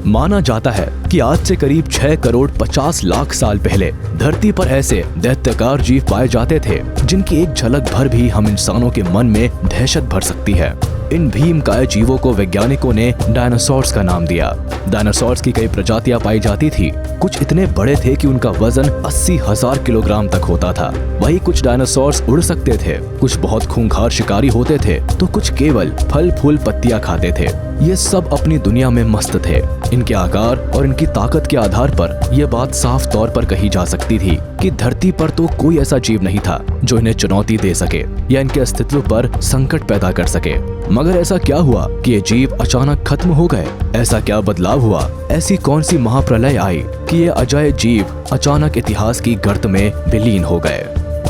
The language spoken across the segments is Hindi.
माना जाता है कि आज से करीब 6 करोड़ 50 लाख साल पहले धरती पर ऐसे दैत्याकार जीव पाए जाते थे जिनकी एक झलक भर भी हम इंसानों के मन में दहशत भर सकती है। इन भीमकाय जीवों को वैज्ञानिकों ने डायनासोर्स का नाम दिया। डायनासोर्स की कई प्रजातियां पाई जाती थी। कुछ इतने बड़े थे कि उनका वजन 80,000 किलोग्राम तक होता था। वही कुछ डायनासोर्स उड़ सकते थे, कुछ बहुत खूंखार शिकारी होते थे, तो कुछ केवल फल फूल पत्तियां खाते थे। ये सब अपनी दुनिया में मस्त थे। इनके आकार और इनकी ताकत के आधार पर यह बात साफ तौर पर कही जा सकती थी कि धरती पर तो कोई ऐसा जीव नहीं था जो इन्हें चुनौती दे सके या इनके अस्तित्व पर संकट पैदा कर सके। मगर ऐसा क्या हुआ कि ये जीव अचानक खत्म हो गए? ऐसा क्या बदलाव हुआ? ऐसी कौन सी महाप्रलय आई कि ये अजय जीव अचानक इतिहास की गर्त में विलीन हो गए?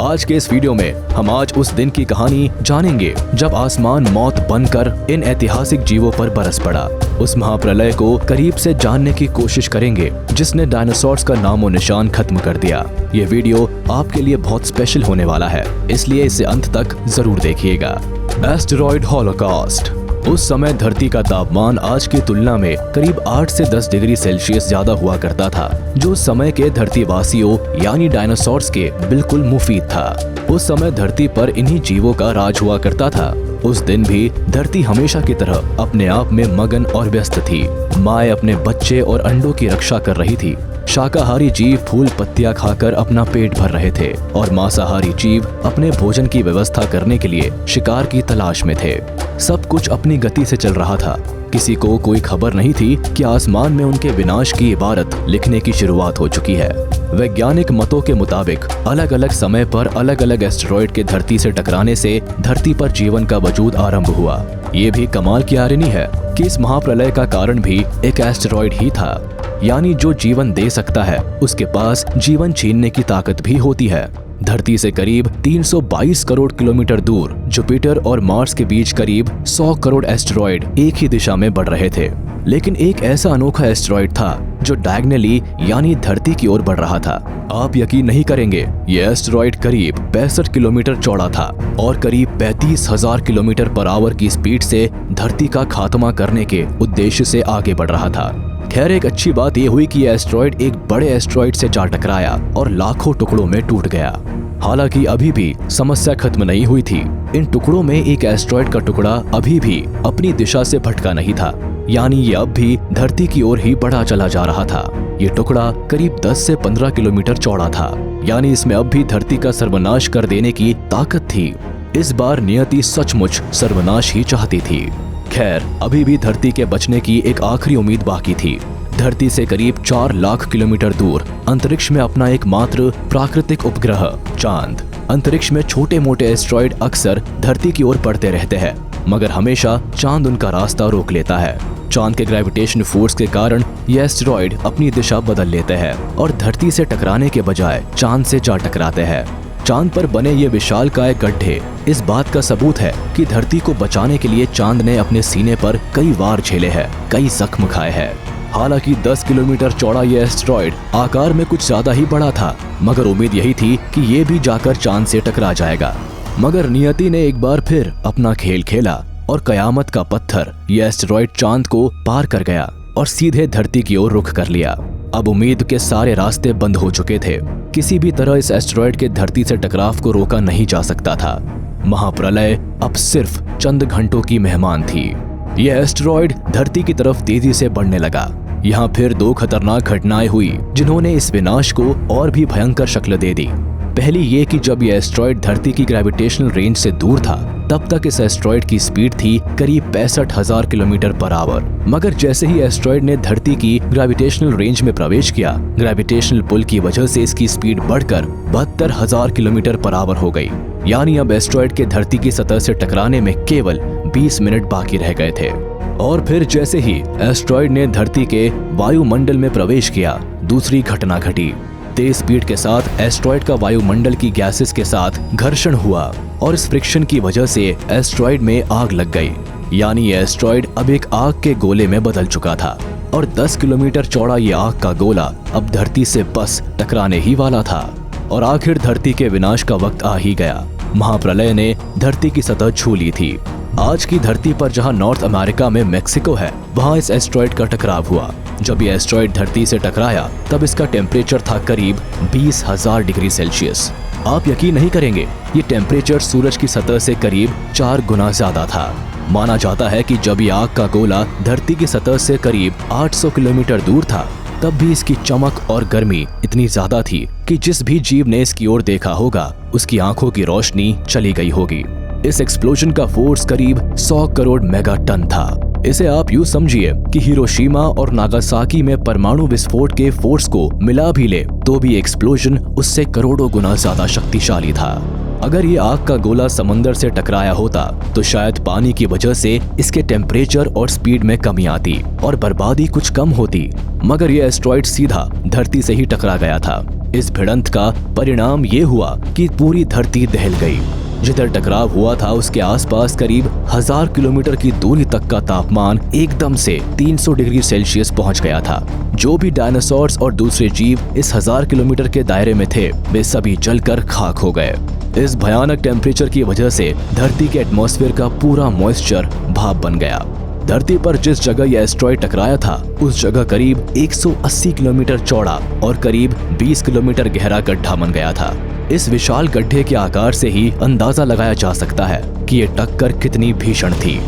आज के इस वीडियो में हम आज उस दिन की कहानी जानेंगे जब आसमान मौत बनकर इन ऐतिहासिक जीवों पर बरस पड़ा। उस महाप्रलय को करीब से जानने की कोशिश करेंगे जिसने डायनासोर्स का नामो निशान खत्म कर दिया। ये वीडियो आपके लिए बहुत स्पेशल होने वाला है, इसलिए इसे अंत तक जरूर देखिएगा। Asteroid Holocaust. उस समय धरती का तापमान आज की तुलना में करीब 8 से 10 डिग्री सेल्सियस ज्यादा हुआ करता था, जो उस समय के धरतीवासियों यानी डायनासोर्स के बिल्कुल मुफीद था। उस समय धरती पर इन्हीं जीवों का राज हुआ करता था। उस दिन भी धरती हमेशा की तरह अपने आप में मगन और व्यस्त थी। माँ अपने बच्चे और अंडों की रक्षा कर रही थी। शाकाहारी जीव फूल पत्तियां खाकर अपना पेट भर रहे थे और मांसाहारी जीव अपने भोजन की व्यवस्था करने के लिए शिकार की तलाश में थे। सब कुछ अपनी गति से चल रहा था। किसी को कोई खबर नहीं थी कि आसमान में उनके विनाश की इबारत लिखने की शुरुआत हो चुकी है। वैज्ञानिक मतों के मुताबिक अलग अलग समय पर अलग अलग एस्टेरॉयड के धरती से टकराने से धरती पर जीवन का वजूद आरंभ हुआ। ये भी कमाल की आयरनी है कि इस महाप्रलय का कारण भी एक एस्टेरॉयड ही था, यानी जो जीवन दे सकता है उसके पास जीवन छीनने की ताकत भी होती है। धरती से करीब 322 करोड़ किलोमीटर दूर जुपिटर और मार्स के बीच करीब 100 करोड़ एस्टेरॉयड एक ही दिशा में बढ़ रहे थे। लेकिन एक ऐसा अनोखा एस्टेरॉयड था जो डायगोनली यानी धरती की ओर बढ़ रहा था। आप यकीन नहीं करेंगे, ये एस्टेरॉयड करीब 65 किलोमीटर चौड़ा था और करीब 35,000 किलोमीटर पर आवर की स्पीड से धरती का खात्मा करने के उद्देश्य से आगे बढ़ रहा था। खैर, एक अच्छी बात यह हुई कि एस्टेरॉयड एक बड़े एस्टेरॉयड से जा टकराया और लाखों टुकड़ों में टूट गया। हालांकि अभी भी समस्या खत्म नहीं हुई थी। इन टुकड़ों में एक एस्टेरॉयड का टुकड़ा अभी भी अपनी दिशा से भटका नहीं था, यानी ये अब भी धरती की ओर ही बढ़ा चला जा रहा था। ये टुकड़ा करीब 10 से 15 किलोमीटर चौड़ा था, यानी इसमें अब भी धरती का सर्वनाश कर देने की ताकत थी। इस बार नियति सचमुच सर्वनाश ही चाहती थी। खैर, अभी भी धरती के बचने की एक आखिरी उम्मीद बाकी थी। धरती से करीब 4 लाख किलोमीटर दूर अंतरिक्ष में अपना एकमात्र प्राकृतिक उपग्रह चांद। अंतरिक्ष में छोटे मोटे एस्टेरॉयड अक्सर धरती की ओर बढ़ते रहते हैं, मगर हमेशा चांद उनका रास्ता रोक लेता है। चांद के ग्रेविटेशन फोर्स के कारण ये एस्टेरॉयड अपनी दिशा बदल लेते हैं और धरती से टकराने के बजाय चांद से जा टकराते हैं। चांद पर बने ये विशालकाय गड्ढे इस बात का सबूत है कि धरती को बचाने के लिए चांद ने अपने सीने पर कई वार झेले हैं, कई जख्म खाए हैं। हालांकि 10 किलोमीटर चौड़ा ये एस्टेरॉयड आकार में कुछ ज्यादा ही बड़ा था, मगर उम्मीद यही थी कि ये भी जाकर चांद से टकरा जाएगा। मगर नियति ने एक बार फिर अपना खेल खेला और कयामत का पत्थर ये एस्टेरॉयड चांद को पार कर गया और सीधे धरती की ओर रुख कर लिया। अब उम्मीद के सारे रास्ते बंद हो चुके थे। किसी भी तरह इस एस्टेरॉयड के धरती से टकराव को रोका नहीं जा सकता था। महाप्रलय अब सिर्फ चंद घंटों की मेहमान थी। यह एस्टेरॉयड धरती की तरफ तेजी से बढ़ने लगा। यहाँ फिर 2 खतरनाक घटनाएं हुई जिन्होंने इस विनाश को और भी भयंकर शक्ल दे दी। पहली ये कि जब यह एस्टेरॉयड धरती की ग्रेविटेशनल रेंज से दूर था, तब तक इस एस्टेरॉयड की स्पीड थी करीब 65,000 किलोमीटर पर आवर। मगर जैसे ही एस्टेरॉयड ने धरती की ग्रेविटेशनल रेंज में प्रवेश किया, ग्रेविटेशनल पुल की वजह से इसकी स्पीड बढ़कर 72,000 किलोमीटर पर आवर हो गई। यानी अब एस्टेरॉयड के धरती की सतह से टकराने में केवल 20 मिनट बाकी रह गए थे। और फिर जैसे ही एस्टेरॉयड ने धरती के वायुमंडल में प्रवेश किया, दूसरी घटना घटी। तेज स्पीड के साथ एस्टेरॉयड का वायुमंडल की गैसेस के साथ घर्षण हुआ और इस फ्रिक्शन की वजह से एस्टेरॉयड में आग लग गई। यानी ये एस्टेरॉयड अब एक आग के गोले में बदल चुका था और 10 किलोमीटर चौड़ा ये आग का गोला अब धरती से बस टकराने ही वाला था। और आखिर धरती के विनाश का वक्त आ ही गया। महाप्रलय ने धरती की सतह छू ली थी। आज की धरती पर जहां नॉर्थ अमेरिका में मेक्सिको है, वहां इस एस्ट्रॉइड का टकराव हुआ। जब ये एस्ट्रॉइड धरती से टकराया तब इसका टेम्परेचर था करीब 20,000 डिग्री सेल्सियस। आप यकीन नहीं करेंगे, ये टेम्परेचर सूरज की सतह से करीब 4 गुना ज्यादा था। माना जाता है कि जब ये आग का गोला धरती की सतह से करीब 800 किलोमीटर दूर था, तब भी इसकी चमक और गर्मी इतनी ज्यादा थी कि जिस भी जीव ने इसकी ओर देखा होगा उसकी आंखों की रोशनी चली गई होगी। इस एक्सप्लोजन का फोर्स करीब 100 करोड़ मेगा टन था। इसे आप यूं समझिए कि हिरोशिमा और नागासाकी में परमाणु विस्फोट के फोर्स को मिला भी ले तो भी एक्सप्लोजन उससे करोड़ों गुना ज्यादा शक्तिशाली था। अगर ये आग का गोला समंदर से टकराया होता तो शायद पानी की वजह से इसके टेम्परेचर और स्पीड में कमी आती और बर्बादी कुछ कम होती, मगर ये एस्ट्रॉइड सीधा धरती से ही टकरा गया था। इस भिड़ंत का परिणाम ये हुआ कि पूरी धरती दहल गई। जिधर टकराव हुआ था उसके आसपास करीब 1000 किलोमीटर की दूरी तक का तापमान एकदम से 300 डिग्री सेल्सियस पहुंच गया था। जो भी डायनासोर्स और दूसरे जीव इस 1000 किलोमीटर के दायरे में थे, वे सभी जलकर खाक हो गए। इस भयानक टेम्परेचर की वजह से धरती के एटमॉस्फेयर का पूरा मॉइस्चर भाप बन गया। धरती पर जिस जगह यह एस्ट्रॉइड टकराया था उस जगह करीब 180 किलोमीटर चौड़ा और करीब 20 किलोमीटर गहरा गड्ढा बन गया था। इस विशाल गड्ढे के आकार से ही अंदाजा लगाया जा सकता है कि ये टक्कर कितनी भीषण थी।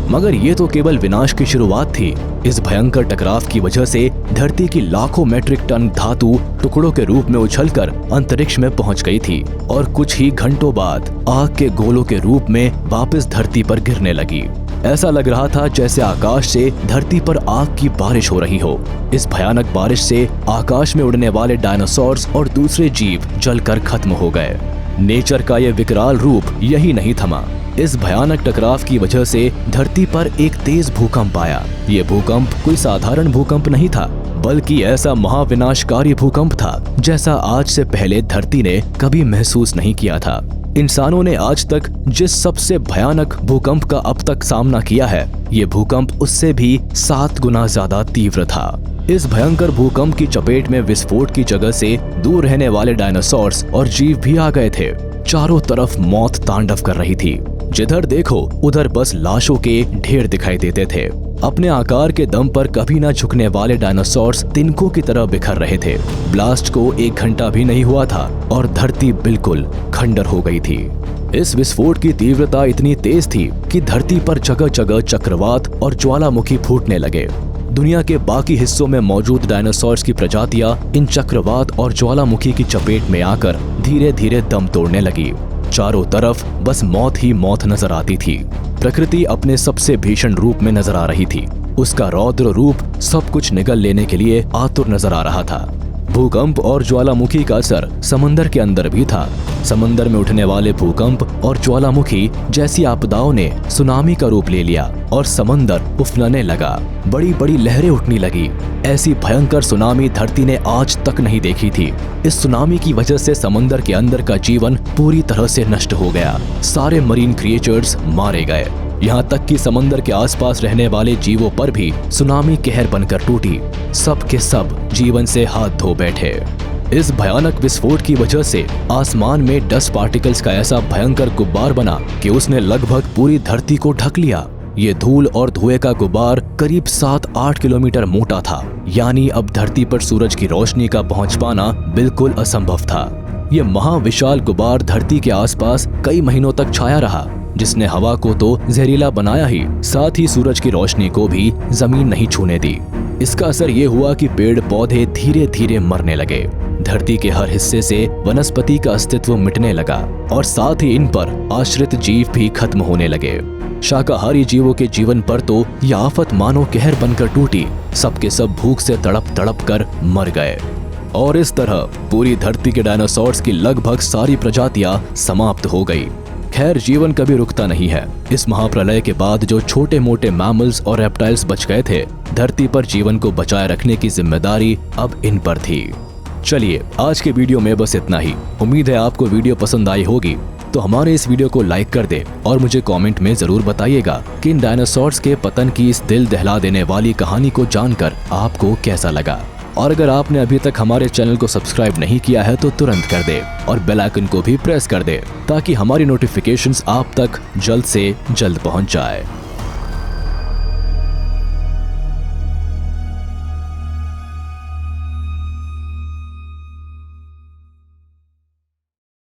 मगर ये तो केवल विनाश की शुरुआत थी। इस भयंकर टकराव की वजह से धरती की लाखों मेट्रिक टन धातु टुकड़ों के रूप में उछलकर अंतरिक्ष में पहुंच गई थी और कुछ ही घंटों बाद आग के गोलों के रूप में वापस धरती पर गिरने लगी। ऐसा लग रहा था जैसे आकाश से धरती पर आग की बारिश हो रही हो। इस भयानक बारिश से आकाश में उड़ने वाले डायनासोर्स और दूसरे जीव जलकर खत्म हो गए। नेचर का ये विकराल रूप यही नहीं थमा। इस भयानक टकराव की वजह से धरती पर एक तेज भूकंप आया। ये भूकंप कोई साधारण भूकंप नहीं था, बल्कि ऐसा महाविनाशकारी भूकंप था जैसा आज से पहले धरती ने कभी महसूस नहीं किया था। इंसानों ने आज तक जिस सबसे भयानक भूकंप का अब तक सामना किया है, ये भूकंप उससे भी 7 गुना ज्यादा तीव्र था। इस भयंकर भूकंप की चपेट में विस्फोट की जगह से दूर रहने वाले डायनासोर्स और जीव भी आ गए थे। चारों तरफ मौत तांडव कर रही थी। जिधर देखो उधर बस लाशों के ढेर दिखाई देते थे। अपने आकार के दम पर कभी ना झुकने वाले डायनासोर्स तिनकों की तरह बिखर रहे थे। ब्लास्ट को 1 घंटा भी नहीं हुआ था और धरती बिल्कुल खंडर हो गई थी। इस विस्फोट की तीव्रता इतनी तेज थी कि धरती पर जगह जगह चक्रवात और ज्वालामुखी फूटने लगे। दुनिया के बाकी हिस्सों में मौजूद डायनासोर्स की प्रजातियां इन चक्रवात और ज्वालामुखी की चपेट में आकर धीरे धीरे दम तोड़ने लगी। चारों तरफ बस मौत ही मौत नजर आती थी। प्रकृति अपने सबसे भीषण रूप में नजर आ रही थी। उसका रौद्र रूप सब कुछ निगल लेने के लिए आतुर नजर आ रहा था। भूकंप और ज्वालामुखी का असर समंदर के अंदर भी था। समंदर में उठने वाले भूकंप और ज्वालामुखी जैसी आपदाओं ने सुनामी का रूप ले लिया और समंदर उफनने लगा। बड़ी बड़ी लहरें उठने लगी। ऐसी भयंकर सुनामी धरती ने आज तक नहीं देखी थी। इस सुनामी की वजह से समंदर के अंदर का जीवन पूरी तरह से नष्ट हो गया। सारे मरीन क्रिएचर्स मारे गए। यहाँ तक कि समंदर के आसपास रहने वाले जीवों पर भी सुनामी कहर बनकर टूटी। सब के सब जीवन से हाथ धो बैठे। इस भयानक विस्फोट की वजह से आसमान में डस्ट पार्टिकल्स का ऐसा भयंकर गुब्बार बना कि उसने लगभग पूरी धरती को ढक लिया। ये धूल और धुएं का गुब्बार करीब 7-8 किलोमीटर मोटा था, यानी अब धरती पर सूरज की रोशनी का पहुंच पाना बिल्कुल असंभव था। ये महाविशाल गुब्बार धरती के आसपास कई महीनों तक छाया रहा, जिसने हवा को तो जहरीला बनाया ही, साथ ही सूरज की रोशनी को भी जमीन नहीं छूने दी। इसका असर ये हुआ कि पेड़ पौधे धीरे धीरे मरने लगे। धरती के हर हिस्से से वनस्पति का अस्तित्व मिटने लगा और साथ ही इन पर आश्रित जीव भी खत्म होने लगे। शाकाहारी जीवों के जीवन पर तो यह आफत मानो कहर बनकर टूटी। सबके सब भूख से तड़प तड़प कर मर गए और इस तरह पूरी धरती के डायनासोर्स की लगभग सारी प्रजातियां समाप्त हो गई। खैर, जीवन कभी रुकता नहीं है। इस महाप्रलय के बाद जो छोटे मोटे मैमल्स और रेप्टाइल्स बच गए थे, धरती पर जीवन को बचाए रखने की जिम्मेदारी अब इन पर थी। चलिए, आज के वीडियो में बस इतना ही। उम्मीद है आपको वीडियो पसंद आई होगी। तो हमारे इस वीडियो को लाइक कर दे और मुझे कमेंट में जरूर बताइएगा कि इन डायनासोर्स के पतन की इस दिल दहला देने वाली कहानी को जानकर आपको कैसा लगा। और अगर आपने अभी तक हमारे चैनल को सब्सक्राइब नहीं किया है तो तुरंत कर दे और बेल आइकन को भी प्रेस कर दे ताकि हमारी नोटिफिकेशंस आप तक जल्द से जल्द पहुंच जाए।